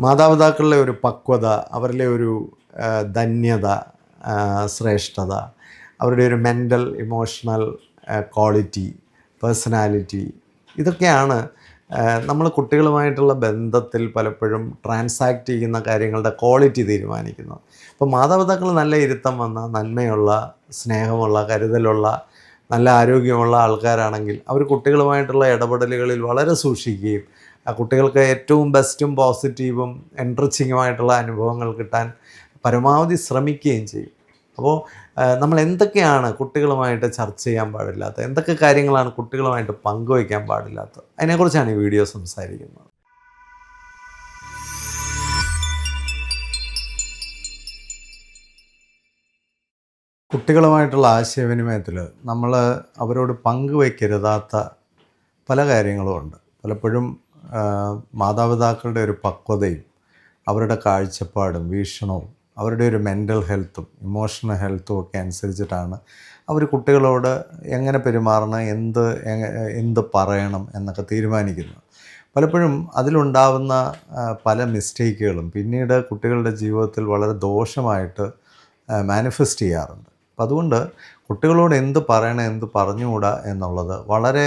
മാതാപിതാക്കളിലെ ഒരു പക്വത, അവരിലെ ഒരു ധന്യത, ശ്രേഷ്ഠത, അവരുടെ ഒരു മെൻ്റൽ ഇമോഷണൽ ക്വാളിറ്റി, പേഴ്സണാലിറ്റി, ഇതൊക്കെയാണ് നമ്മൾ കുട്ടികളുമായിട്ടുള്ള ബന്ധത്തിൽ പലപ്പോഴും ട്രാൻസാക്റ്റ് ചെയ്യുന്ന കാര്യങ്ങളുടെ ക്വാളിറ്റി തീരുമാനിക്കുന്നത്. അപ്പോൾ മാതാപിതാക്കൾ നല്ല ഇരുത്തം വന്ന, നന്മയുള്ള, സ്നേഹമുള്ള, കരുതലുള്ള, നല്ല ആരോഗ്യമുള്ള ആൾക്കാരാണെങ്കിൽ അവർ കുട്ടികളുമായിട്ടുള്ള ഇടപെടലുകളിൽ വളരെ സൂക്ഷിക്കുകയും ആ കുട്ടികൾക്ക് ഏറ്റവും ബെസ്റ്റും പോസിറ്റീവും എൻറിച്ചിങ്ങുമായിട്ടുള്ള അനുഭവങ്ങൾ കിട്ടാൻ പരമാവധി ശ്രമിക്കുകയും ചെയ്യും. അപ്പോൾ നമ്മൾ എന്തൊക്കെയാണ് കുട്ടികളുമായിട്ട് ചർച്ച ചെയ്യാൻ പാടില്ലാത്തത്, എന്തൊക്കെ കാര്യങ്ങളാണ് കുട്ടികളുമായിട്ട് പങ്കുവയ്ക്കാൻ പാടില്ലാത്തത്, അതിനെക്കുറിച്ചാണ് ഈ വീഡിയോ സംസാരിക്കുന്നത്. കുട്ടികളുമായിട്ടുള്ള ആശയവിനിമയത്തിൽ നമ്മൾ അവരോട് പങ്കുവയ്ക്കരുതാത്ത പല കാര്യങ്ങളുമുണ്ട്. പലപ്പോഴും മാതാപിതാക്കളുടെ ഒരു പക്വതയും അവരുടെ കാഴ്ചപ്പാടും വീക്ഷണവും അവരുടെ ഒരു മെൻ്റൽ ഹെൽത്തും ഇമോഷണൽ ഹെൽത്തും ഒക്കെ അനുസരിച്ചിട്ടാണ് അവർ കുട്ടികളോട് എങ്ങനെ പെരുമാറണം, എന്ത് പറയണം എന്നൊക്കെ തീരുമാനിക്കുന്നത്. പലപ്പോഴും അതിലുണ്ടാവുന്ന പല മിസ്റ്റേക്കുകളും പിന്നീട് കുട്ടികളുടെ ജീവിതത്തിൽ വളരെ ദോഷമായിട്ട് മാനിഫെസ്റ്റ് ചെയ്യാറുണ്ട്. അപ്പം അതുകൊണ്ട് കുട്ടികളോട് എന്ത് പറയണം, എന്ത് പറഞ്ഞുകൂടാ എന്നുള്ളത് വളരെ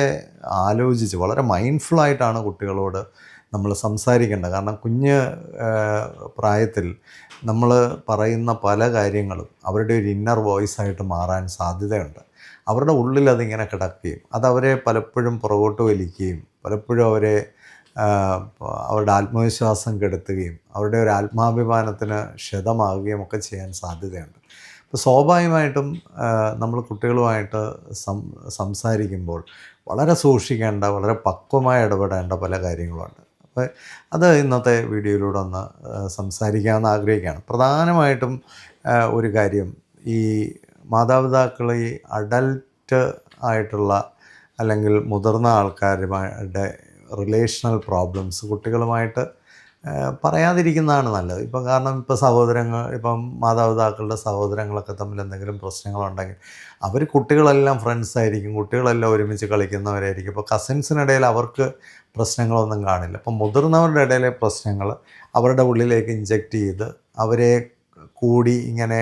ആലോചിച്ച്, വളരെ മൈൻഡ്ഫുള്ളായിട്ടാണ് കുട്ടികളോട് നമ്മൾ സംസാരിക്കേണ്ടത്. കാരണം കുഞ്ഞ് പ്രായത്തിൽ നമ്മൾ പറയുന്ന പല കാര്യങ്ങളും അവരുടെ ഒരു ഇന്നർ വോയിസായിട്ട് മാറാൻ സാധ്യതയുണ്ട്. അവരുടെ ഉള്ളിൽ അതിങ്ങനെ കിടക്കുകയും അതവരെ പലപ്പോഴും പുറകോട്ട് വലിക്കുകയും പലപ്പോഴും അവരുടെ ആത്മവിശ്വാസം കെടുത്തുകയും അവരുടെ ഒരു ആത്മാഭിമാനത്തിന് ക്ഷതമാകുകയും ഒക്കെ ചെയ്യാൻ സാധ്യതയുണ്ട്. അപ്പോൾ സ്വാഭാവികമായിട്ടും നമ്മൾ കുട്ടികളുമായിട്ട് സംസാരിക്കുമ്പോൾ വളരെ സൂക്ഷിക്കേണ്ട, വളരെ പക്വമായി ഇടപെടേണ്ട പല കാര്യങ്ങളുണ്ട്. അപ്പോൾ അത് ഇന്നത്തെ വീഡിയോയിലൂടെ ഒന്ന് സംസാരിക്കാമെന്ന് ആഗ്രഹിക്കുകയാണ്. പ്രധാനമായിട്ടും ഒരു കാര്യം, ഈ മാതാപിതാക്കൾ ഈ അഡൽട്ട് ആയിട്ടുള്ള അല്ലെങ്കിൽ മുതിർന്ന ആൾക്കാരുമായിട്ട് റിലേഷണൽ പ്രോബ്ലംസ് കുട്ടികളുമായിട്ട് പറയാതിരിക്കുന്നതാണ് നല്ലത്. കാരണം ഇപ്പം മാതാപിതാക്കളുടെ സഹോദരങ്ങളൊക്കെ തമ്മിൽ എന്തെങ്കിലും പ്രശ്നങ്ങളുണ്ടെങ്കിൽ അവർ കുട്ടികളെല്ലാം ഫ്രണ്ട്സായിരിക്കും, കുട്ടികളെല്ലാം ഒരുമിച്ച് കളിക്കുന്നവരായിരിക്കും. ഇപ്പോൾ കസിൻസിനിടയിൽ അവർക്ക് പ്രശ്നങ്ങളൊന്നും കാണില്ല. അപ്പം മുതിർന്നവരുടെ ഇടയിലെ പ്രശ്നങ്ങൾ അവരുടെ ഉള്ളിലേക്ക് ഇഞ്ചെക്റ്റ് ചെയ്ത് അവരെ കൂടി ഇങ്ങനെ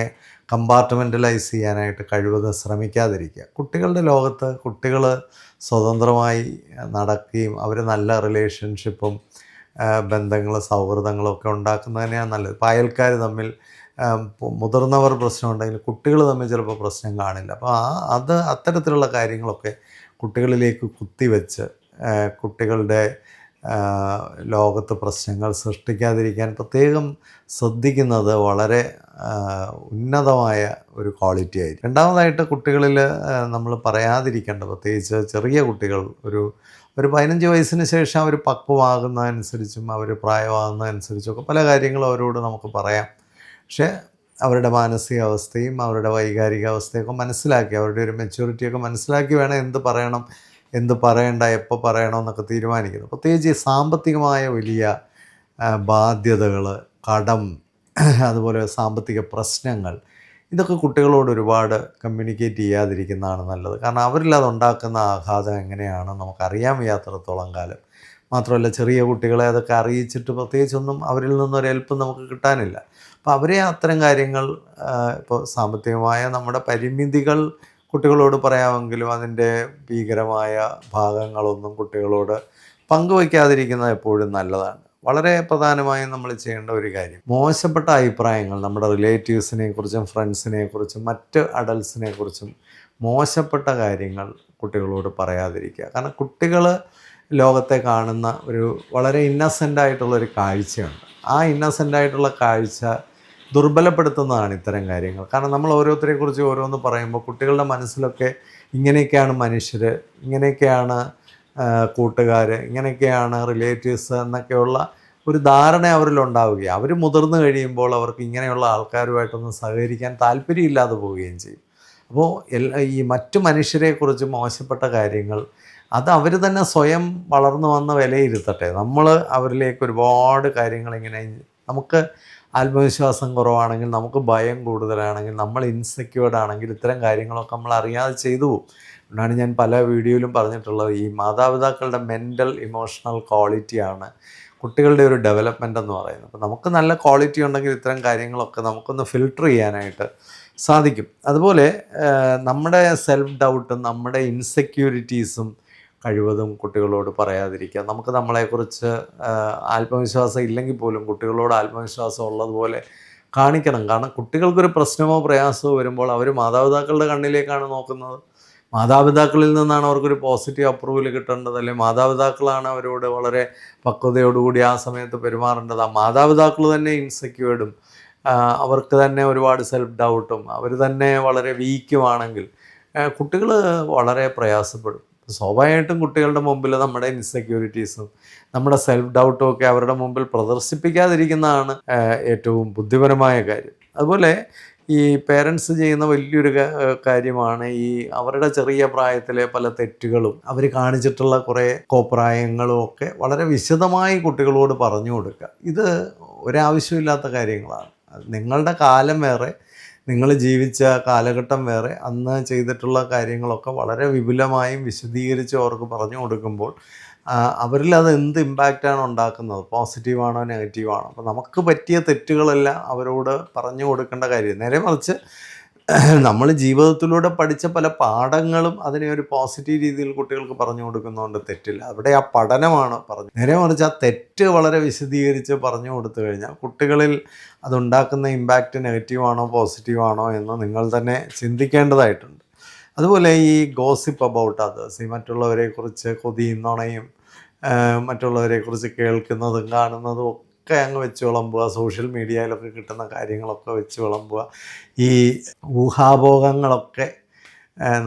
കമ്പാർട്ട്മെൻ്റലൈസ് ചെയ്യാനായിട്ട് കഴിവതും ശ്രമിക്കാതിരിക്കുക. കുട്ടികളുടെ ലോകത്ത് കുട്ടികൾ സ്വതന്ത്രമായി നടക്കുകയും അവർ നല്ല റിലേഷൻഷിപ്പും ബന്ധങ്ങളും സൗഹൃദങ്ങളും ഒക്കെ ഉണ്ടാക്കുന്നത് തന്നെയാണ് നല്ലത്. ഇപ്പോൾ അയൽക്കാർ തമ്മിൽ മുതിർന്നവർ പ്രശ്നമുണ്ടെങ്കിൽ കുട്ടികൾ തമ്മിൽ ചിലപ്പോൾ പ്രശ്നം കാണില്ല. അപ്പോൾ അത്തരത്തിലുള്ള കാര്യങ്ങളൊക്കെ കുട്ടികളിലേക്ക് കുത്തിവെച്ച് കുട്ടികളുടെ ലോകത്ത് പ്രശ്നങ്ങൾ സൃഷ്ടിക്കാതിരിക്കാൻ പ്രത്യേകം ശ്രദ്ധിക്കുന്നത് വളരെ ഉന്നതമായ ഒരു ക്വാളിറ്റി ആയിരിക്കും. രണ്ടാമതായിട്ട് കുട്ടികളിൽ നമ്മൾ പറയാതിരിക്കേണ്ട, പ്രത്യേകിച്ച് ചെറിയ കുട്ടികൾ ഒരു 15 വയസ്സിന് ശേഷം അവർ പക്വമാകുന്നതനുസരിച്ചും അവർ പ്രായമാകുന്നതനുസരിച്ചൊക്കെ പല കാര്യങ്ങളും അവരോട് നമുക്ക് പറയാം. പക്ഷേ അവരുടെ മാനസികാവസ്ഥയും അവരുടെ വൈകാരികാവസ്ഥയൊക്കെ മനസ്സിലാക്കി, അവരുടെ ഒരു മെച്യൂരിറ്റിയൊക്കെ മനസ്സിലാക്കി വേണം എന്ത് പറയണം, എന്ത് പറയണ്ട, എപ്പോൾ പറയണമെന്നൊക്കെ തീരുമാനിക്കുന്നത്. പ്രത്യേകിച്ച് സാമ്പത്തികമായ വലിയ ബാധ്യതകൾ, കടം, അതുപോലെ സാമ്പത്തിക പ്രശ്നങ്ങൾ, ഇതൊക്കെ കുട്ടികളോട് ഒരുപാട് കമ്മ്യൂണിക്കേറ്റ് ചെയ്യാതിരിക്കുന്നതാണ് നല്ലത്. കാരണം അവരിൽ അതുണ്ടാക്കുന്ന ആഘാതം എങ്ങനെയാണെന്ന് നമുക്കറിയാൻ വയ്യാത്തിടത്തോളം കാലം. മാത്രമല്ല ചെറിയ കുട്ടികളെ അതൊക്കെ അറിയിച്ചിട്ട് പ്രത്യേകിച്ചൊന്നും അവരിൽ നിന്നൊരു ഹെൽപ്പ് നമുക്ക് കിട്ടാനില്ല. അപ്പോൾ അവരെ അത്തരം കാര്യങ്ങൾ, ഇപ്പോൾ സാമ്പത്തികമായ നമ്മുടെ പരിമിതികൾ കുട്ടികളോട് പറയാമെങ്കിലും അതിൻ്റെ ഭീകരമായ ഭാഗങ്ങളൊന്നും കുട്ടികളോട് പങ്കുവയ്ക്കാതിരിക്കുന്നത് എപ്പോഴും നല്ലതാണ്. വളരെ പ്രധാനമായും നമ്മൾ ചെയ്യേണ്ട ഒരു കാര്യം, മോശപ്പെട്ട അഭിപ്രായങ്ങൾ നമ്മുടെ റിലേറ്റീവ്സിനെ കുറിച്ചും ഫ്രണ്ട്സിനെ കുറിച്ചും മറ്റ് അഡൽട്സിനെ കുറിച്ചും മോശപ്പെട്ട കാര്യങ്ങൾ കുട്ടികളോട് പറയാതിരിക്കുക. കാരണം കുട്ടികൾ ലോകത്തെ കാണുന്ന ഒരു വളരെ ഇന്നസെൻ്റായിട്ടുള്ളൊരു കാഴ്ചയുണ്ട്. ആ ഇന്നസെൻ്റായിട്ടുള്ള കാഴ്ച ദുർബലപ്പെടുത്തുന്നതാണ് ഇത്തരം കാര്യങ്ങൾ. കാരണം നമ്മൾ ഓരോരുത്തരെക്കുറിച്ച് ഓരോന്ന് പറയുമ്പോൾ കുട്ടികളുടെ മനസ്സിലൊക്കെ ഇങ്ങനെയൊക്കെയാണ് മനുഷ്യർ, ഇങ്ങനെയൊക്കെയാണ് കൂട്ടുകാർ, ഇങ്ങനെയൊക്കെയാണ് റിലേറ്റീവ്സ് എന്നൊക്കെയുള്ള ഒരു ധാരണ അവരിലുണ്ടാവുകയും അവർ മുതിർന്നു കഴിയുമ്പോൾ അവർക്ക് ഇങ്ങനെയുള്ള ആൾക്കാരുമായിട്ടൊന്നും സഹകരിക്കാൻ താല്പര്യമില്ലാതെ പോവുകയും ചെയ്യും. അപ്പോൾ ഈ മറ്റു മനുഷ്യരെക്കുറിച്ച് മോശപ്പെട്ട കാര്യങ്ങൾ അത് അവർ തന്നെ സ്വയം വളർന്നു വന്ന് വിലയിരുത്തട്ടെ. നമ്മൾ അവരിലേക്ക് ഒരുപാട് കാര്യങ്ങൾ ഇങ്ങനെ, നമുക്ക് ആത്മവിശ്വാസം കുറവാണെങ്കിൽ, നമുക്ക് ഭയം കൂടുതലാണെങ്കിൽ, നമ്മൾ ഇൻസെക്യൂർഡ് ആണെങ്കിൽ ഇത്തരം കാര്യങ്ങളൊക്കെ നമ്മൾ അറിയാതെ ചെയ്തു പോകും. അതുകൊണ്ടാണ് ഞാൻ പല വീഡിയോയിലും പറഞ്ഞിട്ടുള്ളത്, ഈ മാതാപിതാക്കളുടെ മെൻ്റൽ ഇമോഷണൽ ക്വാളിറ്റിയാണ് കുട്ടികളുടെ ഒരു ഡെവലപ്മെൻ്റ് എന്ന് പറയുന്നത്. അപ്പോൾ നമുക്ക് നല്ല ക്വാളിറ്റി ഉണ്ടെങ്കിൽ ഇത്തരം കാര്യങ്ങളൊക്കെ നമുക്കൊന്ന് ഫിൽട്ടർ ചെയ്യാനായിട്ട് സാധിക്കും. അതുപോലെ നമ്മുടെ സെൽഫ് ഡൗട്ടും നമ്മുടെ ഇൻസെക്യൂരിറ്റീസും കഴിവതും കുട്ടികളോട് പറയാതിരിക്കുക. നമുക്ക് നമ്മളെക്കുറിച്ച് ആത്മവിശ്വാസം ഇല്ലെങ്കിൽ പോലും കുട്ടികളോട് ആത്മവിശ്വാസം ഉള്ളതുപോലെ കാണിക്കണം. കാരണം കുട്ടികൾക്കൊരു പ്രശ്നമോ പ്രയാസമോ വരുമ്പോൾ അവർ മാതാപിതാക്കളുടെ കണ്ണിലേക്കാണ് നോക്കുന്നത്. മാതാപിതാക്കളിൽ നിന്നാണ് അവർക്കൊരു പോസിറ്റീവ് അപ്രൂവൽ കിട്ടേണ്ടത്, അല്ലെങ്കിൽ മാതാപിതാക്കളാണ് അവരോട് വളരെ പക്വതയോടുകൂടി ആ സമയത്ത് പെരുമാറേണ്ടത്. ആ മാതാപിതാക്കൾ തന്നെ ഇൻസെക്യൂർഡും അവർക്ക് തന്നെ ഒരുപാട് സെൽഫ് ഡൗട്ടും അവർ തന്നെ വളരെ വീക്കുമാണെങ്കിൽ കുട്ടികൾ വളരെ പ്രയാസപ്പെടും. സ്വാഭാവികമായിട്ടും കുട്ടികളുടെ മുമ്പിൽ നമ്മുടെ ഇൻസെക്യൂരിറ്റീസും നമ്മുടെ സെൽഫ് ഡൗട്ടും ഒക്കെ അവരുടെ മുമ്പിൽ പ്രദർശിപ്പിക്കാതിരിക്കുന്നതാണ് ഏറ്റവും ബുദ്ധിപരമായ കാര്യം. അതുപോലെ ഈ പേരൻസ് ചെയ്യുന്ന വലിയൊരു കാര്യമാണ് ഈ അവരുടെ ചെറിയ പ്രായത്തിലെ പല തെറ്റുകളും അവർ കാണിച്ചിട്ടുള്ള കുറേ കോപ്രായങ്ങളും ഒക്കെ വളരെ വിശദമായി കുട്ടികളോട് പറഞ്ഞു കൊടുക്കുക. ഇത് ഒരാവശ്യമില്ലാത്ത കാര്യങ്ങളാണ്. നിങ്ങളുടെ കാലം വേറെ, നിങ്ങൾ ജീവിച്ച കാലഘട്ടം വേറെ. അന്ന് ചെയ്തിട്ടുള്ള കാര്യങ്ങളൊക്കെ വളരെ വിപുലമായും വിശദീകരിച്ച് അവർക്ക് പറഞ്ഞു കൊടുക്കുമ്പോൾ അവരിൽ അത് എന്ത് ഇമ്പാക്റ്റാണ് ഉണ്ടാക്കുന്നത്, പോസിറ്റീവാണോ നെഗറ്റീവാണോ. അപ്പോൾ നമുക്ക് പറ്റിയ തെറ്റുകളെല്ലാം അവരോട് പറഞ്ഞു കൊടുക്കേണ്ട കാര്യം. നേരെ മറിച്ച് നമ്മൾ ജീവിതത്തിലൂടെ പഠിച്ച പല പാഠങ്ങളും അതിനെ ഒരു പോസിറ്റീവ് രീതിയിൽ കുട്ടികൾക്ക് പറഞ്ഞു കൊടുക്കുന്നതുകൊണ്ട് തെറ്റില്ല. അവിടെ ആ പഠനമാണ് പറഞ്ഞു. നേരെ മറിച്ച് ആ തെറ്റ് വളരെ വിശദീകരിച്ച് പറഞ്ഞു കൊടുത്തു കഴിഞ്ഞാൽ കുട്ടികളിൽ അതുണ്ടാക്കുന്ന ഇമ്പാക്റ്റ് നെഗറ്റീവാണോ പോസിറ്റീവാണോ എന്ന് നിങ്ങൾ തന്നെ ചിന്തിക്കേണ്ടതായിട്ടുണ്ട്. അതുപോലെ ഈ ഗോസിപ്പ് അബൌട്ട് അതേഴ്സ്, ഈ മറ്റുള്ളവരെക്കുറിച്ച് കൊതിയും നുണയും മറ്റുള്ളവരെക്കുറിച്ച് കേൾക്കുന്നതും കാണുന്നതും ഒക്കെ അങ്ങ് വെച്ച് വിളമ്പുക, സോഷ്യൽ മീഡിയയിലൊക്കെ കിട്ടുന്ന കാര്യങ്ങളൊക്കെ വെച്ച് വിളമ്പുക, ഈ ഊഹാഭോഗങ്ങളൊക്കെ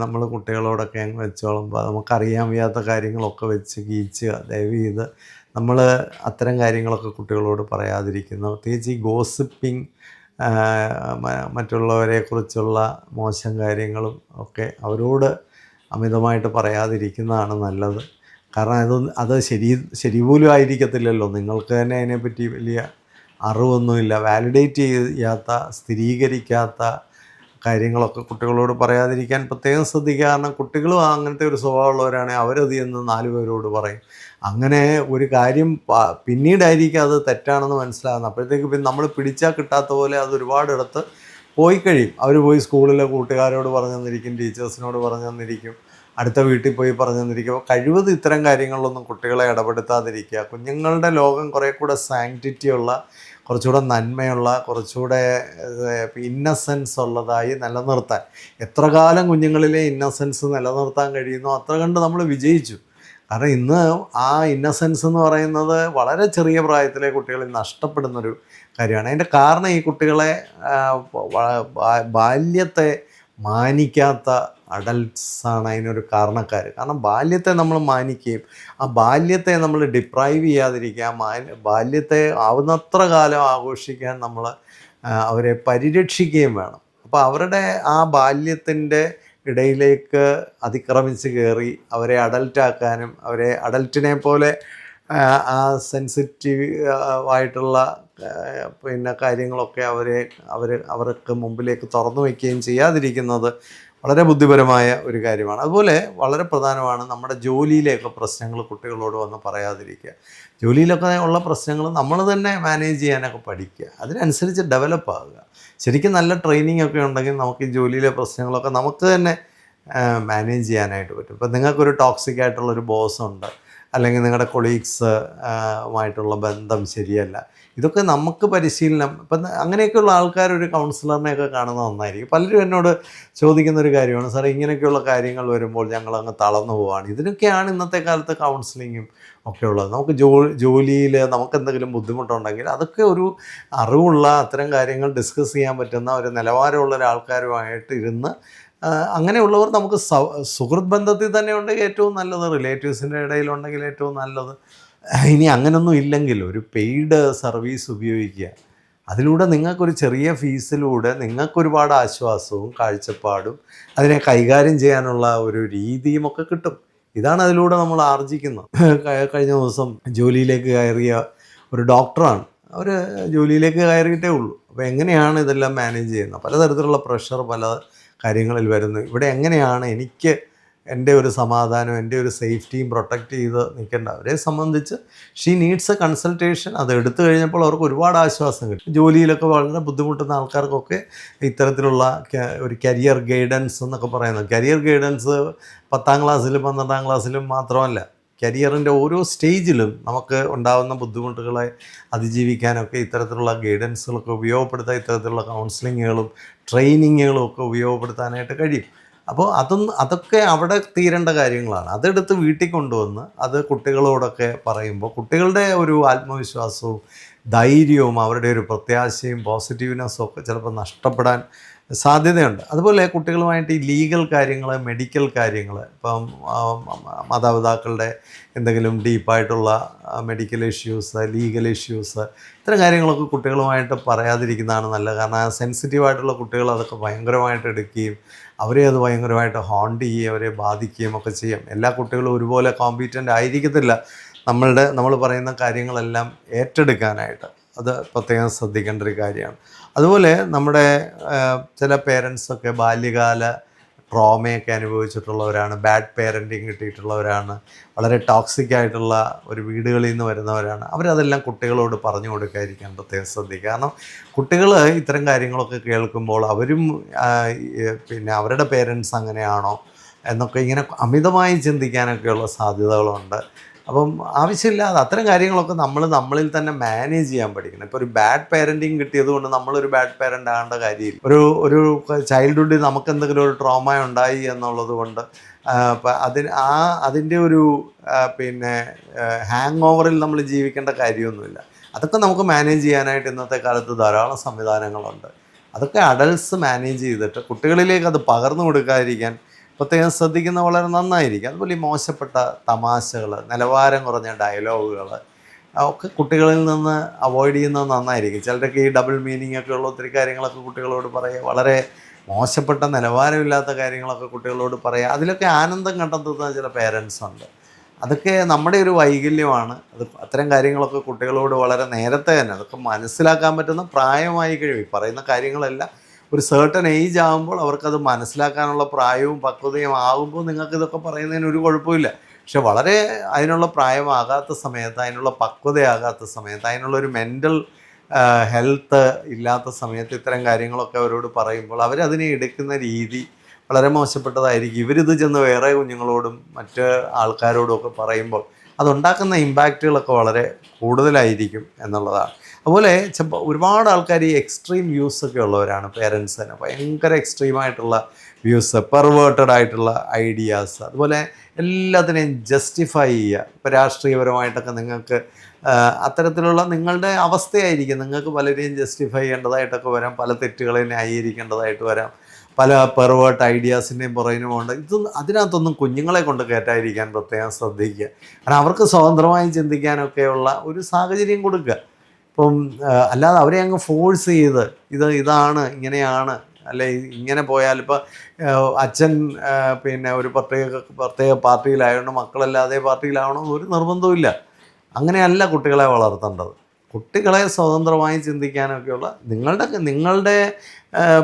നമ്മൾ കുട്ടികളോടൊക്കെ അങ്ങ് വെച്ച് വിളമ്പുക, നമുക്കറിയാൻ വയ്യാത്ത കാര്യങ്ങളൊക്കെ വെച്ച് കീച്ചുക. ദയവ് ചെയ്ത് നമ്മൾ അത്തരം കാര്യങ്ങളൊക്കെ കുട്ടികളോട് പറയാതിരിക്കുന്നു. പ്രത്യേകിച്ച് ഈ ഗോസിപ്പിംഗ്, മറ്റുള്ളവരെക്കുറിച്ചുള്ള മോശം കാര്യങ്ങളും ഒക്കെ അവരോട് അമിതമായിട്ട് പറയാതിരിക്കുന്നതാണ് നല്ലത്. കാരണം അത് ശരി പോലും ആയിരിക്കത്തില്ലല്ലോ. നിങ്ങൾക്ക് തന്നെ അതിനെപ്പറ്റി വലിയ അറിവൊന്നുമില്ല. വാലിഡേറ്റ് ചെയ്യാത്ത, സ്ഥിരീകരിക്കാത്ത കാര്യങ്ങളൊക്കെ കുട്ടികളോട് പറയാതിരിക്കാൻ പ്രത്യേകം ശ്രദ്ധിക്കുക. കാരണം കുട്ടികളും അങ്ങനത്തെ ഒരു സ്വഭാവമുള്ളവരാണെങ്കിൽ അവരത് എന്ന് 4 പേരോട് പറയും. അങ്ങനെ ഒരു കാര്യം പിന്നീടായിരിക്കും അത് തെറ്റാണെന്ന് മനസ്സിലാകുന്നത്. അപ്പോഴത്തേക്ക് പിന്നെ നമ്മൾ പിടിച്ചാൽ കിട്ടാത്ത പോലെ അത് ഒരുപാടിടത്ത് പോയി കഴിയും. അവർ പോയി സ്കൂളിലെ കൂട്ടുകാരോട് പറഞ്ഞു തന്നിരിക്കും, ടീച്ചേഴ്സിനോട് പറഞ്ഞു തന്നിരിക്കും, അടുത്ത വീട്ടിൽ പോയി പറഞ്ഞു തന്നിരിക്കും. അപ്പോൾ കഴിവതും ഇത്തരം കാര്യങ്ങളിലൊന്നും കുട്ടികളെ ഇടപെടുത്താതിരിക്കുക. കുഞ്ഞുങ്ങളുടെ ലോകം കുറേ കൂടെ സാങ്ക്ടിറ്റിയുള്ള, കുറച്ചുകൂടെ നന്മയുള്ള, കുറച്ചുകൂടെ ഇന്നസെൻസ് ഉള്ളതായി നിലനിർത്താൻ, എത്ര കാലം കുഞ്ഞുങ്ങളിലെ ഇന്നസെൻസ് നിലനിർത്താൻ കഴിയുന്നോ അത്ര കണ്ട് നമ്മൾ വിജയിച്ചു. കാരണം ഇന്ന് ആ ഇന്നസെൻസ് എന്ന് പറയുന്നത് വളരെ ചെറിയ പ്രായത്തിലെ കുട്ടികളിൽ നഷ്ടപ്പെടുന്നൊരു കാര്യമാണ്. അതിൻ്റെ കാരണം ഈ കുട്ടികളെ ബാല്യത്തെ മാനിക്കാത്ത അഡൽട്ട്സാണ് അതിനൊരു കാരണക്കാർ. കാരണം ബാല്യത്തെ നമ്മൾ മാനിക്കുകയും ആ ബാല്യത്തെ നമ്മൾ ഡിപ്രൈവ് ചെയ്യാതിരിക്കുക, ബാല്യത്തെ ആവുന്നത്ര കാലം ആഘോഷിക്കാൻ നമ്മൾ അവരെ പരിരക്ഷിക്കുകയും വേണം. അപ്പോൾ അവരുടെ ആ ബാല്യത്തിൻ്റെ ഇടയിലേക്ക് അതിക്രമിച്ച് കയറി അവരെ അഡൽട്ടാക്കാനും അവരെ അഡൽറ്റിനെ പോലെ ആ സെൻസിറ്റീവ് ആയിട്ടുള്ള പിന്നെ കാര്യങ്ങളൊക്കെ അവർക്ക് മുമ്പിലേക്ക് തുറന്നു വയ്ക്കുകയും ചെയ്യാതിരിക്കുന്നത് വളരെ ബുദ്ധിപരമായ ഒരു കാര്യമാണ്. അതുപോലെ വളരെ പ്രധാനമാണ് നമ്മുടെ ജോലിയിലെയൊക്കെ പ്രശ്നങ്ങൾ കുട്ടികളോട് വന്ന് പറയാതിരിക്കുക. ജോലിയിലൊക്കെ ഉള്ള പ്രശ്നങ്ങൾ നമ്മൾ തന്നെ മാനേജ് ചെയ്യാനൊക്കെ പഠിക്കുക, അതിനനുസരിച്ച് ഡെവലപ്പ് ആകുക. ശരിക്കും നല്ല ട്രെയിനിങ് ഒക്കെ ഉണ്ടെങ്കിൽ നമുക്ക് ഈ ജോലിയിലെ പ്രശ്നങ്ങളൊക്കെ നമുക്ക് തന്നെ മാനേജ് ചെയ്യാനായിട്ട് പറ്റും. ഇപ്പം നിങ്ങൾക്കൊരു ടോക്സിക് ആയിട്ടുള്ളൊരു ബോസുണ്ട്, അല്ലെങ്കിൽ നിങ്ങളുടെ കൊളീഗ്സ് മായിട്ടുള്ള ബന്ധം ശരിയല്ല, ഇതൊക്കെ നമുക്ക് പരിശീലനം. ഇപ്പം അങ്ങനെയൊക്കെയുള്ള ആൾക്കാർ ഒരു കൗൺസിലറിനെയൊക്കെ കാണുന്നത് നന്നായിരിക്കും. പലരും എന്നോട് ചോദിക്കുന്നൊരു കാര്യമാണ്, സാർ ഇങ്ങനെയൊക്കെയുള്ള കാര്യങ്ങൾ വരുമ്പോൾ ഞങ്ങളങ്ങ് തളർന്നു പോവുകയാണ്. ഇതിനൊക്കെയാണ് ഇന്നത്തെ കാലത്ത് കൗൺസിലിങ്ങും ഒക്കെ ഉള്ളത്. നമുക്ക് ജോലിയിൽ നമുക്കെന്തെങ്കിലും ബുദ്ധിമുട്ടുണ്ടെങ്കിൽ അതൊക്കെ ഒരു അറിവുള്ള, അത്തരം കാര്യങ്ങൾ ഡിസ്കസ് ചെയ്യാൻ പറ്റുന്ന ഒരു നിലവാരമുള്ള ഒരാൾക്കാരുമായിട്ട് ഇരുന്ന്, അങ്ങനെയുള്ളവർ നമുക്ക് സുഹൃത്ത് ബന്ധത്തിൽ തന്നെ ഉണ്ടെങ്കിൽ ഏറ്റവും നല്ലത്, റിലേറ്റീവ്സിൻ്റെ ഇടയിലുണ്ടെങ്കിൽ ഏറ്റവും നല്ലത്. ഇനി അങ്ങനൊന്നും ഇല്ലെങ്കിൽ ഒരു പെയ്ഡ് സർവീസ് ഉപയോഗിക്കുക. അതിലൂടെ നിങ്ങൾക്കൊരു ചെറിയ ഫീസിലൂടെ നിങ്ങൾക്കൊരുപാട് ആശ്വാസവും കാഴ്ചപ്പാടും അതിനെ കൈകാര്യം ചെയ്യാനുള്ള ഒരു രീതിയും ഒക്കെ കിട്ടും. ഇതാണ് അതിലൂടെ നമ്മൾ ആർജിക്കുന്നത്. കഴിഞ്ഞ ദിവസം ജോലിയിലേക്ക് കയറിയ ഒരു ഡോക്ടറാണ്. അവർ ജോലിയിലേക്ക് കയറിയിട്ടേ ഉള്ളൂ. അപ്പോൾ എങ്ങനെയാണ് ഇതെല്ലാം മാനേജ് ചെയ്യുന്നത്? പലതരത്തിലുള്ള പ്രഷർ പല കാര്യങ്ങളിൽ വരുന്നു. ഇവിടെ എങ്ങനെയാണ് എനിക്ക് എൻ്റെ ഒരു സമാധാനവും എൻ്റെ ഒരു സേഫ്റ്റിയും പ്രൊട്ടക്റ്റ് ചെയ്ത് നിൽക്കേണ്ട അവരെ സംബന്ധിച്ച് ഷീ നീഡ്സ് എ കൺസൾട്ടേഷൻ. അത് എടുത്തു കഴിഞ്ഞപ്പോൾ അവർക്ക് ഒരുപാട് ആശ്വാസം കിട്ടും. ജോലിയിലൊക്കെ വളരെ ബുദ്ധിമുട്ടുന്ന ആൾക്കാർക്കൊക്കെ ഇത്തരത്തിലുള്ള ഒരു കരിയർ ഗൈഡൻസ് എന്നൊക്കെ പറയുന്നത്, കരിയർ ഗൈഡൻസ് 10ാം ക്ലാസ്സിലും 12ാം ക്ലാസ്സിലും മാത്രമല്ല, കരിയറിൻ്റെ ഓരോ സ്റ്റേജിലും നമുക്ക് ഉണ്ടാകുന്ന ബുദ്ധിമുട്ടുകളെ അതിജീവിക്കാനൊക്കെ ഇത്തരത്തിലുള്ള ഗൈഡൻസുകളൊക്കെ ഉപയോഗപ്പെടുത്താൻ, ഇത്തരത്തിലുള്ള കൗൺസിലിങ്ങുകളും ട്രെയിനിങ്ങുകളും ഒക്കെ ഉപയോഗപ്പെടുത്താനായിട്ട് കഴിയും. അപ്പോൾ അതൊക്കെ അവിടെ തീരേണ്ട കാര്യങ്ങളാണ്. അതെടുത്ത് വീട്ടിൽ കൊണ്ടുവന്ന് അത് കുട്ടികളോടൊക്കെ പറയുമ്പോൾ കുട്ടികളുടെ ഒരു ആത്മവിശ്വാസവും ധൈര്യവും അവരുടെ ഒരു പ്രത്യാശയും പോസിറ്റീവ്നെസ്സും ഒക്കെ ചിലപ്പോൾ നഷ്ടപ്പെടാൻ സാധ്യതയുണ്ട്. അതുപോലെ കുട്ടികളുമായിട്ട് ഈ ലീഗൽ കാര്യങ്ങൾ, മെഡിക്കൽ കാര്യങ്ങൾ, ഇപ്പം മാതാപിതാക്കളുടെ എന്തെങ്കിലും ഡീപ്പായിട്ടുള്ള മെഡിക്കൽ ഇഷ്യൂസ്, ലീഗൽ ഇഷ്യൂസ്, ഇത്തരം കാര്യങ്ങളൊക്കെ കുട്ടികളുമായിട്ട് പറയാതിരിക്കുന്നതാണ് നല്ലത്. കാരണം സെൻസിറ്റീവായിട്ടുള്ള കുട്ടികൾ അതൊക്കെ ഭയങ്കരമായിട്ട് എടുക്കുകയും അവരെ അത് ഭയങ്കരമായിട്ട് ഹോണ്ട് ചെയ്യുകയും അവരെ ബാധിക്കുകയും ഒക്കെ ചെയ്യും. എല്ലാ കുട്ടികളും ഒരുപോലെ കോമ്പീറ്റൻ്റ് ആയിരിക്കത്തില്ല നമ്മൾ പറയുന്ന കാര്യങ്ങളെല്ലാം ഏറ്റെടുക്കാനായിട്ട്. അത് പ്രത്യേകം ശ്രദ്ധിക്കേണ്ട ഒരു കാര്യമാണ്. അതുപോലെ നമ്മുടെ ചില പേരൻസൊക്കെ ബാല്യകാല ട്രോമയൊക്കെ അനുഭവിച്ചിട്ടുള്ളവരാണ്, ബാഡ് പേരൻറ്റിങ് കിട്ടിയിട്ടുള്ളവരാണ്, വളരെ ടോക്സിക് ആയിട്ടുള്ള ഒരു വീടുകളിൽ നിന്ന് വരുന്നവരാണ്. അവരതെല്ലാം കുട്ടികളോട് പറഞ്ഞു കൊടുക്കാതിരിക്കാൻ പ്രത്യേകം ശ്രദ്ധിക്കുക. കാരണം കുട്ടികൾ ഇത്തരം കാര്യങ്ങളൊക്കെ കേൾക്കുമ്പോൾ അവരും പിന്നെ അവരുടെ പേരൻസ് അങ്ങനെയാണോ എന്നൊക്കെ ഇങ്ങനെ അമിതമായി ചിന്തിക്കാനൊക്കെയുള്ള സാധ്യതകളുണ്ട്. അപ്പം ആവശ്യമില്ലാതെ അത്തരം കാര്യങ്ങളൊക്കെ നമ്മളിൽ തന്നെ മാനേജ് ചെയ്യാൻ പഠിക്കണം. ഇപ്പോൾ ഒരു ബാഡ് പേരൻറ്റിങ് കിട്ടിയത് കൊണ്ട് നമ്മളൊരു ബാഡ് പേരൻ്റ് ആകേണ്ട കാര്യമില്ല. ഒരു ചൈൽഡ്ഹുഡിൽ നമുക്ക് എന്തെങ്കിലും ഒരു ട്രോമ ഉണ്ടായി എന്നുള്ളത് കൊണ്ട് അതിൻ്റെ ഒരു പിന്നെ ഹാങ് ഓവറിൽ നമ്മൾ ജീവിക്കേണ്ട കാര്യമൊന്നുമില്ല. അതൊക്കെ നമുക്ക് മാനേജ് ചെയ്യാനായിട്ട് ഇന്നത്തെ കാലത്ത് ധാരാളം സംവിധാനങ്ങളുണ്ട്. അതൊക്കെ അഡൾട്ട്സ് മാനേജ് ചെയ്തിട്ട് കുട്ടികളിലേക്ക് അത് പകർന്നു കൊടുക്കാതിരിക്കാൻ പ്രത്യേകം ശ്രദ്ധിക്കുന്ന വളരെ നന്നായിരിക്കും. അതുപോലെ ഈ മോശപ്പെട്ട തമാശകൾ, നിലവാരം കുറഞ്ഞ ഡയലോഗുകൾ ഒക്കെ കുട്ടികളിൽ നിന്ന് അവോയ്ഡ് ചെയ്യുന്നത് നന്നായിരിക്കും. ചിലരൊക്കെ ഈ ഡബിൾ മീനിങ് ഒക്കെ ഉള്ള ഒത്തിരി കാര്യങ്ങളൊക്കെ കുട്ടികളോട് പറയുക, വളരെ മോശപ്പെട്ട നിലവാരമില്ലാത്ത കാര്യങ്ങളൊക്കെ കുട്ടികളോട് പറയുക, അതിലൊക്കെ ആനന്ദം കണ്ടെത്തുന്ന ചില പേരൻസ് ഉണ്ട്. അതൊക്കെ നമ്മുടെ ഒരു വൈകല്യമാണ്. അത്തരം കാര്യങ്ങളൊക്കെ കുട്ടികളോട് വളരെ നേരത്തെ തന്നെ അതൊക്കെ മനസ്സിലാക്കാൻ പറ്റുന്ന പ്രായമായി കഴിയും. പറയുന്ന കാര്യങ്ങളെല്ലാം ഒരു സേർട്ടൺ ഏജ് ആകുമ്പോൾ അവർക്കത് മനസ്സിലാക്കാനുള്ള പ്രായവും പക്വതയും ആകുമ്പോൾ നിങ്ങൾക്കിതൊക്കെ പറയുന്നതിന് ഒരു കുഴപ്പമില്ല. പക്ഷെ വളരെ അതിനുള്ള പ്രായമാകാത്ത സമയത്ത്, അതിനുള്ള പക്വതയാകാത്ത സമയത്ത്, അതിനുള്ളൊരു മെൻ്റൽ ഹെൽത്ത് ഇല്ലാത്ത സമയത്ത് ഇത്തരം കാര്യങ്ങളൊക്കെ അവരോട് പറയുമ്പോൾ അവരതിനെ എടുക്കുന്ന രീതി വളരെ മോശപ്പെട്ടതായിരിക്കും. ഇവരിത് ചെന്ന് വേറെ കുഞ്ഞുങ്ങളോടും മറ്റ് ആൾക്കാരോടും ഒക്കെ പറയുമ്പോൾ അതുണ്ടാക്കുന്ന ഇമ്പാക്റ്റുകളൊക്കെ വളരെ കൂടുതലായിരിക്കും എന്നുള്ളതാണ്. അതുപോലെ ഒരുപാട് ആൾക്കാർ ഈ എക്സ്ട്രീം വ്യൂസൊക്കെ ഉള്ളവരാണ്. പേരൻസ് തന്നെ ഭയങ്കര എക്സ്ട്രീമായിട്ടുള്ള വ്യൂസ്, പെർവേർട്ടഡ് ആയിട്ടുള്ള ഐഡിയാസ്, അതുപോലെ എല്ലാത്തിനെയും ജസ്റ്റിഫൈ ചെയ്യുക. ഇപ്പോൾ രാഷ്ട്രീയപരമായിട്ടൊക്കെ നിങ്ങൾക്ക് അത്തരത്തിലുള്ള നിങ്ങളുടെ അവസ്ഥയായിരിക്കും. നിങ്ങൾക്ക് പലരെയും ജസ്റ്റിഫൈ ചെയ്യേണ്ടതായിട്ടൊക്കെ വരാം, പല തെറ്റുകളെ ന്യായീകരിക്കേണ്ടതായിട്ട് വരാം, പല പെർവേർട്ട് ഐഡിയാസിൻ്റെയും പുറകിനുമുണ്ട്. അതിനകത്തൊന്നും കുഞ്ഞുങ്ങളെ കൊണ്ട് കയറ്റാതിരിക്കാൻ പ്രത്യേകം ശ്രദ്ധിക്കുക. കാരണം അവർക്ക് സ്വതന്ത്രമായി ചിന്തിക്കാനൊക്കെയുള്ള ഒരു സാഹചര്യം കൊടുക്കുക. ഇപ്പം അല്ലാതെ അവരെ അങ്ങ് ഫോഴ്സ് ചെയ്ത് ഇതാണ് ഇങ്ങനെയാണ്, അല്ലെ ഇങ്ങനെ പോയാൽ ഇപ്പോൾ അച്ഛൻ പിന്നെ ഒരു പ്രത്യേക പാർട്ടിയിലായതുകൊണ്ട് മക്കളെല്ലാം അതേ പാർട്ടിയിലാവണമെന്ന് ഒരു നിർബന്ധവുമില്ല. അങ്ങനെയല്ല കുട്ടികളെ വളർത്തേണ്ടത്. കുട്ടികളെ സ്വതന്ത്രമായി ചിന്തിക്കാനൊക്കെയുള്ള നിങ്ങളുടെ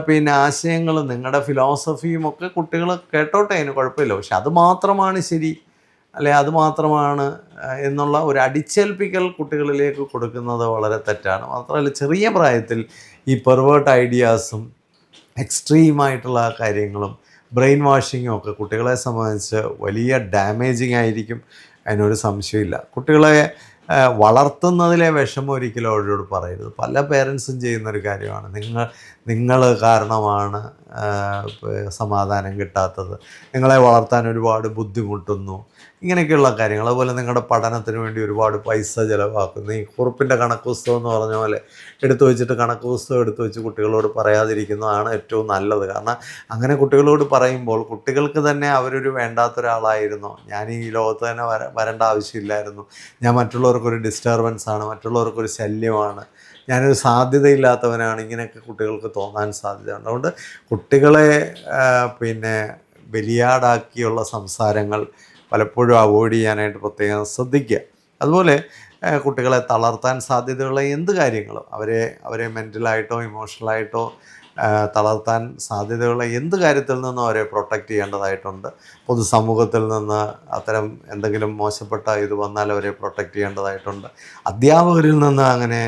പിന്നെ ആശയങ്ങളും നിങ്ങളുടെ ഫിലോസഫിയും ഒക്കെ കുട്ടികൾ കേട്ടോട്ടെ, അതിന് കുഴപ്പമില്ല. പക്ഷെ അത് മാത്രമാണ് ശരി, അല്ലെ അത് മാത്രമാണ് എന്നുള്ള ഒരു അടിച്ചേൽപ്പിക്കൽ കുട്ടികളിലേക്ക് കൊടുക്കുന്നത് വളരെ തെറ്റാണ്. മാത്രമല്ല ചെറിയ പ്രായത്തിൽ ഈ പെർവേർട്ട് ഐഡിയാസും എക്സ്ട്രീമായിട്ടുള്ള കാര്യങ്ങളും ബ്രെയിൻ വാഷിങ്ങും ഒക്കെ കുട്ടികളെ സംബന്ധിച്ച് വലിയ ഡാമേജിങ് ആയിരിക്കും. അതിനൊരു സംശയമില്ല. കുട്ടികളെ വളർത്തുന്നതിലെ വിഷമം ഒരിക്കലും അവരോട് പറയരുത്. പല പേരൻസും ചെയ്യുന്നൊരു കാര്യമാണ്, നിങ്ങൾ കാരണമാണ് സമാധാനം കിട്ടാത്തത്, നിങ്ങളെ വളർത്താൻ ഒരുപാട് ബുദ്ധിമുട്ടുന്നു, ഇങ്ങനെയൊക്കെയുള്ള കാര്യങ്ങൾ. അതുപോലെ നിങ്ങളുടെ പഠനത്തിന് വേണ്ടി ഒരുപാട് പൈസ ചിലവാക്കുന്നു. ഈ കുറിപ്പിൻ്റെ കണക്ക് പുസ്തകം എന്ന് പറഞ്ഞ പോലെ എടുത്തു വെച്ചിട്ട് കണക്ക് പുസ്തകം എടുത്തു വെച്ച് കുട്ടികളോട് പറയാതിരിക്കുന്നതാണ് ഏറ്റവും നല്ലത്. കാരണം അങ്ങനെ കുട്ടികളോട് പറയുമ്പോൾ കുട്ടികൾക്ക് തന്നെ അവരൊരു വേണ്ടാത്തൊരാളായിരുന്നു, ഞാൻ ഈ ലോകത്ത് തന്നെ വരേണ്ട ആവശ്യമില്ലായിരുന്നു, ഞാൻ മറ്റുള്ളവർക്കൊരു ഡിസ്റ്റർബൻസാണ്, മറ്റുള്ളവർക്കൊരു ശല്യമാണ്, ഞാനൊരു സാധ്യതയില്ലാത്തവനാണ്, ഇങ്ങനെയൊക്കെ കുട്ടികൾക്ക് തോന്നാൻ സാധ്യതയുണ്ട്. അതുകൊണ്ട് കുട്ടികളെ പിന്നെ ബലിയാടാക്കിയുള്ള സംസാരങ്ങൾ പലപ്പോഴും അവോയ്ഡ് ചെയ്യാനായിട്ട് പ്രത്യേകം ശ്രദ്ധിക്കുക. അതുപോലെ കുട്ടികളെ തളർത്താൻ സാധ്യതയുള്ള എന്ത് കാര്യങ്ങളും അവരെ മെൻ്റലായിട്ടോ ഇമോഷണലായിട്ടോ തളർത്താൻ സാധ്യതയുള്ള എന്ത് കാര്യത്തിൽ നിന്നും അവരെ പ്രൊട്ടക്റ്റ് ചെയ്യേണ്ടതായിട്ടുണ്ട്. പൊതുസമൂഹത്തിൽ നിന്ന് അത്തരം എന്തെങ്കിലും മോശപ്പെട്ട ഇത് വന്നാൽ അവരെ പ്രൊട്ടക്റ്റ് ചെയ്യേണ്ടതായിട്ടുണ്ട്. അധ്യാപകരിൽ നിന്ന് അങ്ങനെ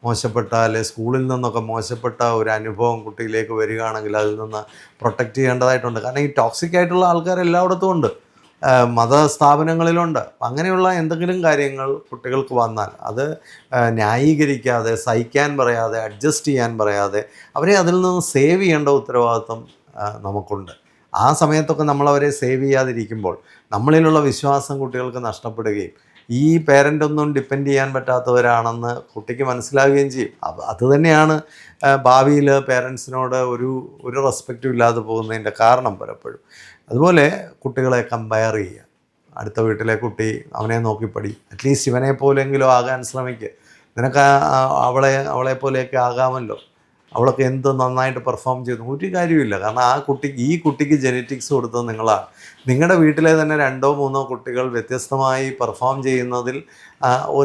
മോശപ്പെട്ട അല്ലെങ്കിൽ സ്കൂളിൽ നിന്നൊക്കെ മോശപ്പെട്ട ഒരു അനുഭവം കുട്ടിയിലേക്ക് വരികയാണെങ്കിൽ അതിൽ നിന്ന് പ്രൊട്ടക്റ്റ് ചെയ്യേണ്ടതായിട്ടുണ്ട്. കാരണം ഈ ടോക്സിക് ആയിട്ടുള്ള ആൾക്കാർ എല്ലായിടത്തും ഉണ്ട്, മതസ്ഥാപനങ്ങളിലുണ്ട്. അങ്ങനെയുള്ള എന്തെങ്കിലും കാര്യങ്ങൾ കുട്ടികൾക്ക് വന്നാൽ അത് ന്യായീകരിക്കാതെ, സഹിക്കാൻ പറയാതെ, അഡ്ജസ്റ്റ് ചെയ്യാൻ പറയാതെ അവരെ അതിൽ നിന്ന് സേവ് ചെയ്യേണ്ട ഉത്തരവാദിത്വം നമുക്കുണ്ട്. ആ സമയത്തൊക്കെ നമ്മളവരെ സേവ് ചെയ്യാതിരിക്കുമ്പോൾ നമ്മളിലുള്ള വിശ്വാസം കുട്ടികൾക്ക് നഷ്ടപ്പെടുകയും ഈ പേരൻ്റൊന്നും ഡിപ്പെൻഡ് ചെയ്യാൻ പറ്റാത്തവരാണെന്ന് കുട്ടിക്ക് മനസ്സിലാവുകയും ചെയ്യും. അത് തന്നെയാണ് ഭാവിയിൽ പേരൻസിനോട് ഒരു റെസ്പെക്റ്റും ഇല്ലാതെ പോകുന്നതിൻ്റെ കാരണം പലപ്പോഴും. അതുപോലെ കുട്ടികളെ കമ്പയർ ചെയ്യുക. അടുത്ത വീട്ടിലെ കുട്ടി അവനെ നോക്കിപ്പടി, അറ്റ്ലീസ്റ്റ് ഇവനെ പോലെങ്കിലും ആകാൻ ശ്രമിക്കുക, നിനക്ക് അവളെ പോലെയൊക്കെ ആകാമല്ലോ, അവളൊക്കെ എന്ത് നന്നായിട്ട് പെർഫോം ചെയ്തു. ഒരു കാര്യമില്ല. കാരണം ഈ കുട്ടിക്ക് ജെനറ്റിക്സ് കൊടുത്തത് നിങ്ങളാണ്. നിങ്ങളുടെ വീട്ടിലെ തന്നെ 2-3 കുട്ടികൾ വ്യത്യസ്തമായി പെർഫോം ചെയ്യുന്നതിൽ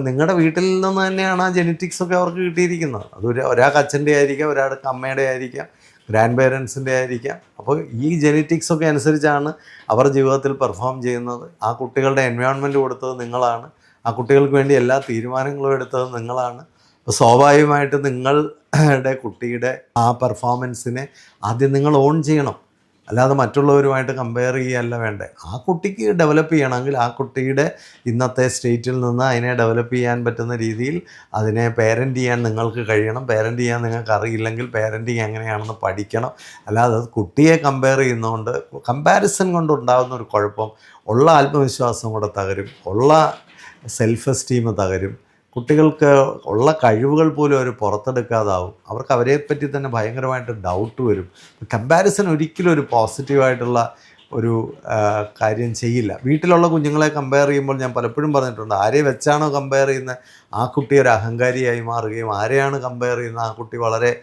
നിങ്ങളുടെ വീട്ടിൽ നിന്ന് തന്നെയാണ് ആ ജെനറ്റിക്സൊക്കെ അവർക്ക് കിട്ടിയിരിക്കുന്നത്. അത് ഒരാൾക്ക് അച്ഛൻ്റെ ആയിരിക്കാം, ഒരാൾക്ക് അമ്മയുടെ ആയിരിക്കാം, ഗ്രാൻഡ് പേരൻസിൻ്റെ ആയിരിക്കാം. അപ്പോൾ ഈ ജെനറ്റിക്സൊക്കെ അനുസരിച്ചാണ് അവർ ജീവിതത്തിൽ പെർഫോം ചെയ്യുന്നത്. ആ കുട്ടികളുടെ എൻവയോൺമെൻറ്റ് കൊടുത്തത് നിങ്ങളാണ്. ആ കുട്ടികൾക്ക് വേണ്ടി എല്ലാ തീരുമാനങ്ങളും എടുത്തത് നിങ്ങളാണ്. അപ്പോൾ സ്വാഭാവികമായിട്ട് നിങ്ങളുടെ കുട്ടിയുടെ ആ പെർഫോമൻസിനെ ആദ്യം നിങ്ങൾ ഓൺ ചെയ്യണം. അല്ലാതെ മറ്റുള്ളവരുമായിട്ട് കമ്പയർ ചെയ്യുകയല്ല വേണ്ടേ. ആ കുട്ടിക്ക് ഡെവലപ്പ് ചെയ്യണമെങ്കിൽ ആ കുട്ടിയുടെ ഇന്നത്തെ സ്റ്റേറ്റിൽ നിന്ന് അതിനെ ഡെവലപ്പ് ചെയ്യാൻ പറ്റുന്ന രീതിയിൽ അതിനെ പേരൻ്റ് ചെയ്യാൻ നിങ്ങൾക്ക് കഴിയണം. പേരൻ്റ് ചെയ്യാൻ നിങ്ങൾക്ക് അറിയില്ലെങ്കിൽ പേരൻറ്റിങ് എങ്ങനെയാണെന്ന് പഠിക്കണം. അല്ലാതെ കുട്ടിയെ കമ്പയർ ചെയ്യുന്നതുകൊണ്ട്, കമ്പാരിസൺ കൊണ്ടുണ്ടാകുന്ന ഒരു കുഴപ്പം ഉള്ള ആത്മവിശ്വാസം കൂടെ തകരും, ഉള്ള സെൽഫ് എസ്റ്റീം തകരും. കുട്ടികൾക്ക് ഉള്ള കഴിവുകൾ പോലും അവർ പുറത്തെടുക്കാതാവും. അവർക്ക് അവരെപ്പറ്റി തന്നെ ഭയങ്കരമായിട്ട് ഡൗട്ട് വരും. കമ്പാരിസൺ ഒരിക്കലും ഒരു പോസിറ്റീവായിട്ടുള്ള ഒരു കാര്യം ചെയ്യില്ല. വീട്ടിലുള്ള കുഞ്ഞുങ്ങളെ കമ്പയർ ചെയ്യുമ്പോൾ ഞാൻ പലപ്പോഴും പറഞ്ഞിട്ടുണ്ട്, ആരെ വെച്ചാണോ കമ്പയർ ചെയ്യുന്നത് ആ കുട്ടി ഒരു അഹങ്കാരിയായി മാറുകയും ആരെയാണ് കമ്പയർ ചെയ്യുന്നത് ആ കുട്ടി വളരെ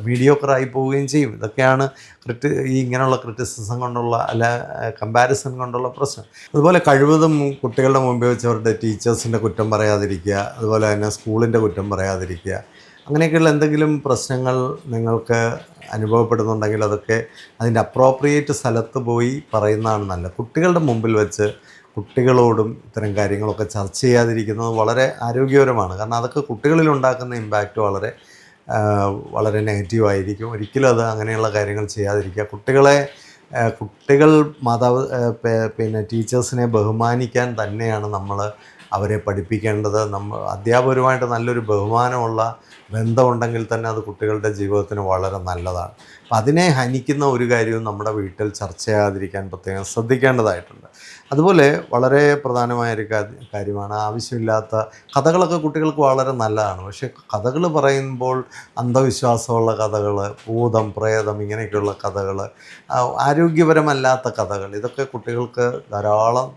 മീഡിയോക്കറായി പോവുകയും ചെയ്യും. ഇതൊക്കെയാണ് ഇങ്ങനെയുള്ള ക്രിറ്റിസിസം കൊണ്ടുള്ള കമ്പാരിസൺ കൊണ്ടുള്ള പ്രശ്നം. അതുപോലെ കഴിവതും കുട്ടികളുടെ മുമ്പിൽ വെച്ച് അവരുടെ ടീച്ചേഴ്സിൻ്റെ കുറ്റം പറയാതിരിക്കുക, അതുപോലെ തന്നെ സ്കൂളിൻ്റെ കുറ്റം പറയാതിരിക്കുക. അങ്ങനെയൊക്കെയുള്ള എന്തെങ്കിലും പ്രശ്നങ്ങൾ നിങ്ങൾക്ക് അനുഭവപ്പെടുന്നുണ്ടെങ്കിൽ അതൊക്കെ അതിൻ്റെ അപ്രോപ്രിയേറ്റ് സ്ഥലത്ത് പോയി പറയുന്നതാണ് നല്ലത്. കുട്ടികളുടെ മുമ്പിൽ വെച്ച് കുട്ടികളോടും ഇത്തരം കാര്യങ്ങളൊക്കെ ചർച്ച ചെയ്യാതിരിക്കുന്നത് വളരെ ആരോഗ്യകരമാണ്. കാരണം അതൊക്കെ കുട്ടികളിൽ ഉണ്ടാക്കുന്ന ഇമ്പാക്റ്റ് വളരെ നെഗറ്റീവായിരിക്കും. ഒരിക്കലും അത് അങ്ങനെയുള്ള കാര്യങ്ങൾ ചെയ്യാതിരിക്കുക. കുട്ടികൾ ടീച്ചേഴ്സിനെ ബഹുമാനിക്കാൻ തന്നെയാണ് നമ്മൾ അവരെ പഠിപ്പിക്കേണ്ടത്. അധ്യാപകരുമായിട്ട് നല്ലൊരു ബഹുമാനമുള്ള ബന്ധമുണ്ടെങ്കിൽ തന്നെ അത് കുട്ടികളുടെ ജീവിതത്തിന് വളരെ നല്ലതാണ്. അപ്പം അതിനെ ഹനിക്കുന്ന ഒരു കാര്യവും നമ്മുടെ വീട്ടിൽ ചർച്ച ചെയ്യാതിരിക്കാൻ പ്രത്യേകം ശ്രദ്ധിക്കേണ്ടതായിട്ടുണ്ട്. അതുപോലെ വളരെ പ്രധാനമായൊരു കാര്യമാണ് ആവശ്യമില്ലാത്ത കഥകളൊക്കെ കുട്ടികൾക്ക് വളരെ നല്ലതാണ്. പക്ഷേ കഥകൾ പറയുമ്പോൾ അന്ധവിശ്വാസമുള്ള കഥകൾ, ഭൂതം, പ്രേതം ഇങ്ങനെയൊക്കെയുള്ള കഥകൾ, ആരോഗ്യപരമല്ലാത്ത കഥകൾ, ഇതൊക്കെ കുട്ടികൾക്ക് ധാരാളം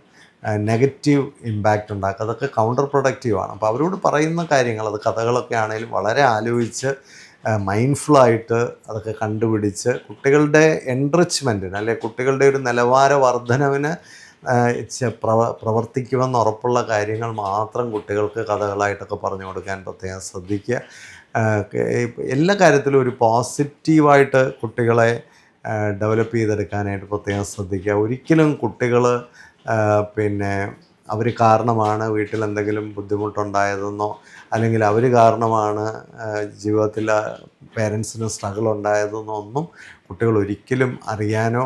നെഗറ്റീവ് ഇമ്പാക്റ്റ് ഉണ്ടാക്കുക. അതൊക്കെ കൗണ്ടർ പ്രൊഡക്റ്റീവാണ്. അപ്പോൾ അവരോട് പറയുന്ന കാര്യങ്ങൾ, അത് കഥകളൊക്കെ ആണെങ്കിലും വളരെ ആലോചിച്ച് മൈൻഡ്ഫുള്ളായിട്ട് അതൊക്കെ കണ്ടുപിടിച്ച് കുട്ടികളുടെ എൻറിച്ച്മെൻറ്റിന് അല്ലെങ്കിൽ കുട്ടികളുടെ ഒരു നിലവാര വർധനവിന് പ്രവർത്തിക്കുമെന്ന് ഉറപ്പുള്ള കാര്യങ്ങൾ മാത്രം കുട്ടികൾക്ക് കഥകളായിട്ടൊക്കെ പറഞ്ഞു കൊടുക്കാൻ പ്രത്യേകം ശ്രദ്ധിക്കുക. എല്ലാ കാര്യത്തിലും ഒരു പോസിറ്റീവായിട്ട് കുട്ടികളെ ഡെവലപ്പ് ചെയ്തെടുക്കാനായിട്ട് പ്രത്യേകം ശ്രദ്ധിക്കുക. ഒരിക്കലും കുട്ടികൾ അവർ കാരണമാണ് വീട്ടിൽ എന്തെങ്കിലും ബുദ്ധിമുട്ടുണ്ടായതെന്നോ അല്ലെങ്കിൽ അവർ കാരണമാണ് ജീവിതത്തിൽ പേരൻസിന് സ്ട്രഗിൾ ഉണ്ടായതെന്നോ ഒന്നും കുട്ടികൾ ഒരിക്കലും അറിയാനോ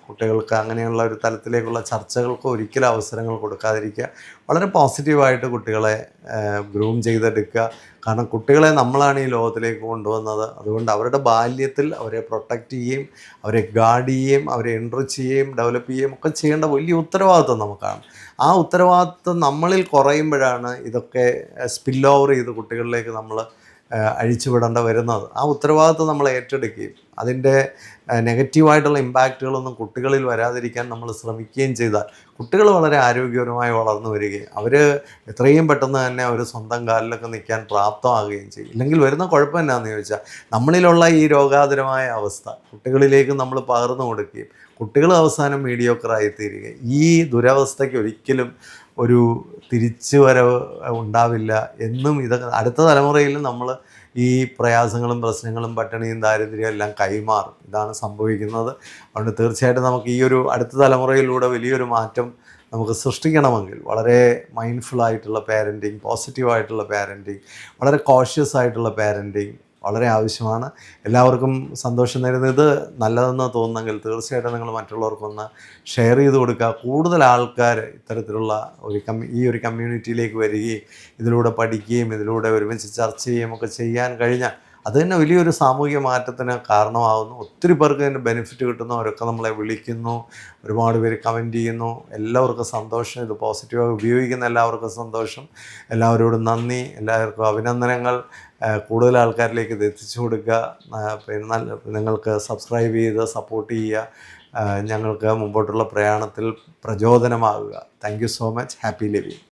കുട്ടികൾക്ക് അങ്ങനെയുള്ള ഒരു തലത്തിലേക്കുള്ള ചർച്ചകൾക്കോ ഒരിക്കലും അവസരങ്ങൾ കൊടുക്കാതിരിക്കുക. വളരെ പോസിറ്റീവായിട്ട് കുട്ടികളെ ഗ്രൂം ചെയ്തെടുക്കുക. കാരണം കുട്ടികളെ നമ്മളാണ് ഈ ലോകത്തിലേക്ക് കൊണ്ടുവന്നത്. അതുകൊണ്ട് അവരുടെ ബാല്യത്തിൽ അവരെ പ്രൊട്ടക്റ്റ് ചെയ്യുകയും അവരെ ഗാർഡ് ചെയ്യുകയും അവരെ എൻറിച്ച് ചെയ്യുകയും ഡെവലപ്പ് ചെയ്യുകയും ഒക്കെ ചെയ്യേണ്ട വലിയ ഉത്തരവാദിത്വം നമുക്കാണ്. ആ ഉത്തരവാദിത്വം നമ്മളിൽ കുറയുമ്പോഴാണ് ഇതൊക്കെ സ്പിൽ ഓവർ ചെയ്ത് കുട്ടികളിലേക്ക് നമ്മൾ അഴിച്ചുവിടേണ്ട വരുന്നത്. ആ ഉത്തരവാദിത്വം നമ്മൾ ഏറ്റെടുക്കുകയും അതിൻ്റെ നെഗറ്റീവായിട്ടുള്ള ഇമ്പാക്റ്റുകളൊന്നും കുട്ടികളിൽ വരാതിരിക്കാൻ നമ്മൾ ശ്രമിക്കുകയും ചെയ്താൽ കുട്ടികൾ വളരെ ആരോഗ്യപരമായി വളർന്നു വരികയും അവർ എത്രയും പെട്ടെന്ന് തന്നെ അവർ സ്വന്തം കാലിലൊക്കെ നിൽക്കാൻ പ്രാപ്തമാകുകയും ചെയ്യും. ഇല്ലെങ്കിൽ വരുന്ന കുഴപ്പം എന്നാന്ന് ചോദിച്ചാൽ നമ്മളിലുള്ള ഈ രോഗാതുരമായ അവസ്ഥ കുട്ടികളിലേക്ക് നമ്മൾ പകർന്നു കൊടുക്കുകയും കുട്ടികൾ അവസാനം മീഡിയോക്കറായി തീരുകയും ഈ ദുരവസ്ഥയ്ക്ക് ഒരിക്കലും ഒരു തിരിച്ചു വരവ് ഉണ്ടാവില്ല എന്നും ഇതൊക്കെ അടുത്ത തലമുറയിലും നമ്മൾ ഈ പ്രയാസങ്ങളും പ്രശ്നങ്ങളും പട്ടിണിയും ദാരിദ്ര്യവും എല്ലാം കൈമാറും. ഇതാണ് സംഭവിക്കുന്നത്. അതുകൊണ്ട് തീർച്ചയായിട്ടും നമുക്ക് ഈ ഒരു അടുത്ത തലമുറയിലൂടെ വലിയൊരു മാറ്റം നമുക്ക് സൃഷ്ടിക്കണമെങ്കിൽ വളരെ മൈൻഡ്ഫുള്ളായിട്ടുള്ള പാരൻറ്റിങ്, പോസിറ്റീവായിട്ടുള്ള പാരൻറ്റിങ്, വളരെ കോഷ്യസ് ആയിട്ടുള്ള പാരൻറ്റിങ് വളരെ ആവശ്യമാണ്. എല്ലാവർക്കും സന്തോഷം നേരുന്നത്. ഇത് നല്ലതെന്ന് തോന്നുന്നെങ്കിൽ തീർച്ചയായിട്ടും നിങ്ങൾ മറ്റുള്ളവർക്കൊന്ന് ഷെയർ ചെയ്ത് കൊടുക്കുക. കൂടുതൽ ആൾക്കാർ ഇത്തരത്തിലുള്ള ഈ ഒരു കമ്മ്യൂണിറ്റിയിലേക്ക് വരികയും ഇതിലൂടെ പഠിക്കുകയും ഇതിലൂടെ ഒരുമിച്ച് ചർച്ച ചെയ്യുകയും ഒക്കെ ചെയ്യാൻ കഴിഞ്ഞാൽ അത് തന്നെ വലിയൊരു സാമൂഹിക മാറ്റത്തിന് കാരണമാകുന്നു. ഒത്തിരി പേർക്ക് അതിൻ്റെ ബെനിഫിറ്റ് കിട്ടുന്നു. അവരൊക്കെ നമ്മളെ വിളിക്കുന്നു, ഒരുപാട് പേര് കമൻറ്റ് ചെയ്യുന്നു. എല്ലാവർക്കും സന്തോഷം. ഇത് പോസിറ്റീവായി ഉപയോഗിക്കുന്ന എല്ലാവർക്കും സന്തോഷം. എല്ലാവരോടും നന്ദി, എല്ലാവർക്കും അഭിനന്ദനങ്ങൾ. കൂടുതൽ ആൾക്കാരിലേക്ക് ഇത് എത്തിച്ചു കൊടുക്കുക. പിന്നെ നിങ്ങൾക്ക് സബ്സ്ക്രൈബ് ചെയ്ത് സപ്പോർട്ട് ചെയ്യുക. ഞങ്ങൾക്ക് മുമ്പോട്ടുള്ള പ്രയാണത്തിൽ പ്രചോദനമാകുക. Thank you so much. Happy living.